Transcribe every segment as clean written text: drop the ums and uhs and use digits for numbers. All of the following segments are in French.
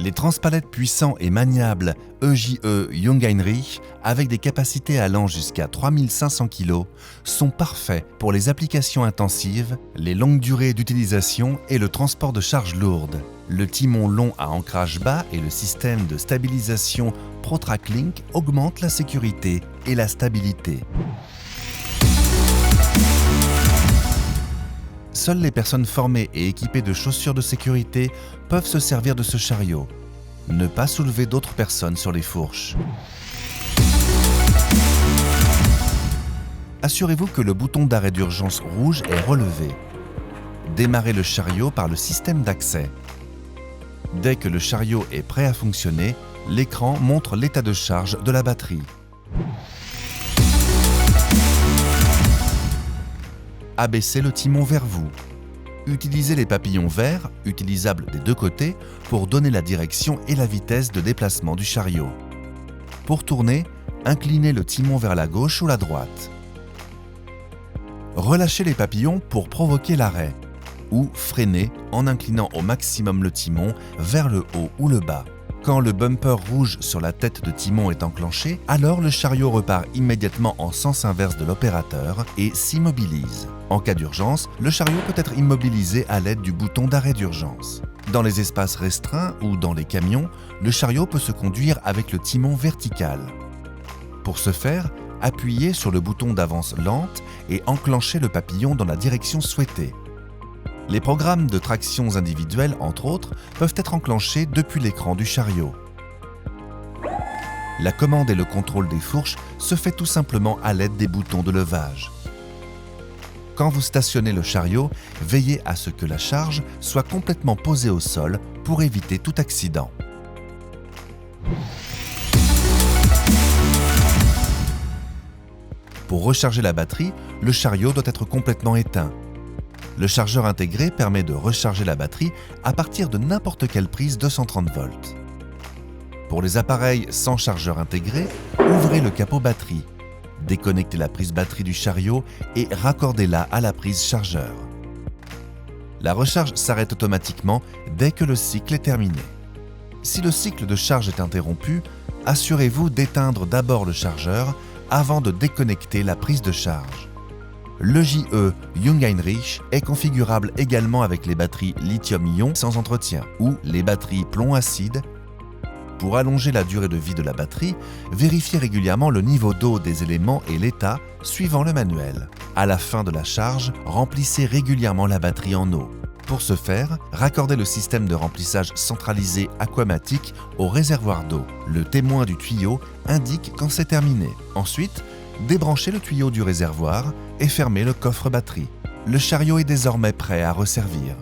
Les transpalettes puissants et maniables EJE Jung Heinrich, avec des capacités allant jusqu'à 3500 kg, sont parfaits pour les applications intensives, les longues durées d'utilisation et le transport de charges lourdes. Le timon long à ancrage bas et le système de stabilisation ProTrack-Link augmentent la sécurité et la stabilité. Seules les personnes formées et équipées de chaussures de sécurité peuvent se servir de ce chariot. Ne pas soulever d'autres personnes sur les fourches. Assurez-vous que le bouton d'arrêt d'urgence rouge est relevé. Démarrez le chariot par le système d'accès. Dès que le chariot est prêt à fonctionner, l'écran montre l'état de charge de la batterie. Abaissez le timon vers vous. Utilisez les papillons verts, utilisables des deux côtés, pour donner la direction et la vitesse de déplacement du chariot. Pour tourner, inclinez le timon vers la gauche ou la droite. Relâchez les papillons pour provoquer l'arrêt, ou freinez en inclinant au maximum le timon vers le haut ou le bas. Quand le bumper rouge sur la tête de timon est enclenché, alors le chariot repart immédiatement en sens inverse de l'opérateur et s'immobilise. En cas d'urgence, le chariot peut être immobilisé à l'aide du bouton d'arrêt d'urgence. Dans les espaces restreints ou dans les camions, le chariot peut se conduire avec le timon vertical. Pour ce faire, appuyez sur le bouton d'avance lente et enclenchez le papillon dans la direction souhaitée. Les programmes de tractions individuelles, entre autres, peuvent être enclenchés depuis l'écran du chariot. La commande et le contrôle des fourches se fait tout simplement à l'aide des boutons de levage. Quand vous stationnez le chariot, veillez à ce que la charge soit complètement posée au sol pour éviter tout accident. Pour recharger la batterie, le chariot doit être complètement éteint. Le chargeur intégré permet de recharger la batterie à partir de n'importe quelle prise 230 volts. Pour les appareils sans chargeur intégré, ouvrez le capot batterie. Déconnectez la prise batterie du chariot et raccordez-la à la prise chargeur. La recharge s'arrête automatiquement dès que le cycle est terminé. Si le cycle de charge est interrompu, assurez-vous d'éteindre d'abord le chargeur avant de déconnecter la prise de charge. L'EJE Jung Heinrich est configurable également avec les batteries lithium-ion sans entretien ou les batteries plomb-acide. Pour allonger la durée de vie de la batterie, vérifiez régulièrement le niveau d'eau des éléments et l'état suivant le manuel. À la fin de la charge, remplissez régulièrement la batterie en eau. Pour ce faire, raccordez le système de remplissage centralisé aquamatique au réservoir d'eau. Le témoin du tuyau indique quand c'est terminé. Ensuite, débranchez le tuyau du réservoir et fermez le coffre batterie. Le chariot est désormais prêt à resservir.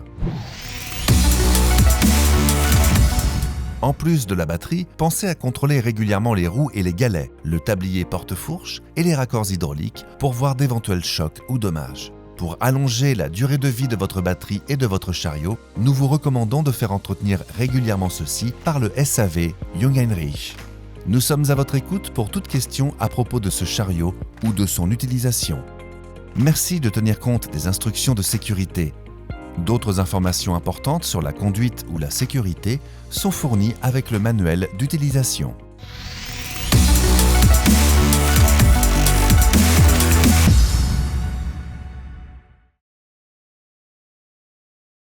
En plus de la batterie, pensez à contrôler régulièrement les roues et les galets, le tablier porte-fourche et les raccords hydrauliques pour voir d'éventuels chocs ou dommages. Pour allonger la durée de vie de votre batterie et de votre chariot, nous vous recommandons de faire entretenir régulièrement ceux-ci par le SAV Jung Heinrich. Nous sommes à votre écoute pour toute question à propos de ce chariot ou de son utilisation. Merci de tenir compte des instructions de sécurité. D'autres informations importantes sur la conduite ou la sécurité sont fournies avec le manuel d'utilisation.